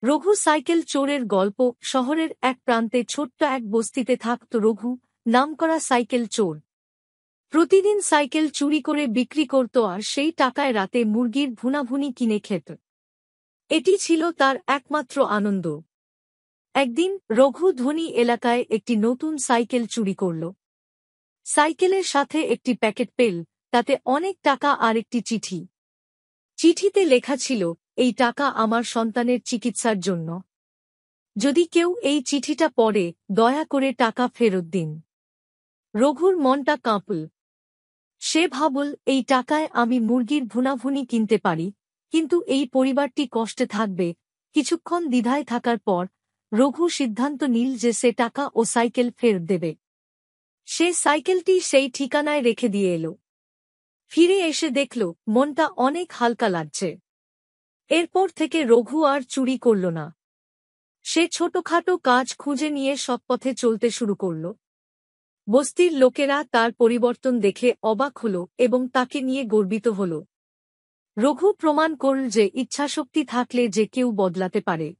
Raghu cycle চোরের গল্প। শহরের এক প্রান্তে ছোট্ট এক বস্তিতে থাকত রঘু, নামকরা সাইকেল চোর। প্রতিদিন সাইকেল চুরি করে বিক্রি করত আর সেই টাকায় রাতে মুরগির ভুনাভুনি কিনে খেত। এটি ছিল তার একমাত্র আনন্দ। একদিন রঘু ধনী এলাকায় একটি নতুন সাইকেল চুরি করল। সাইকেলের সাথে একটি প্যাকেট পেল, তাতে অনেক টাকা আর একটি চিঠি। চিঠিতে লেখা ছিল, এই টাকা আমার সন্তানের চিকিৎসার জন্য। যদি কেউ এই চিঠিটা পড়ে, দয়া করে টাকা ফেরত দিন। রঘুর মনটা কাঁপল। সে ভাবল, এই টাকায় আমি মুরগির ভুনাভুনি কিনতে পারি, কিন্তু এই পরিবারটি কষ্টে থাকবে। কিছুক্ষণ দ্বিধায় থাকার পর রঘু সিদ্ধান্ত নিল যে সে টাকা ও সাইকেল ফেরত দেবে। সে সাইকেলটি সেই ঠিকানায় রেখে দিয়ে এল। ফিরে এসে দেখল মনটা অনেক হালকা লাগছে। এরপর থেকে রঘু আর চুরি করল না। সে ছোটখাটো কাজ খুঁজে নিয়ে সৎ পথে চলতে শুরু করল। বস্তির লোকেরা তার পরিবর্তন দেখে অবাক হল এবং তাকে নিয়ে গর্বিত হল। রঘু প্রমাণ করল যে ইচ্ছাশক্তি থাকলে যে কেউ বদলাতে পারে।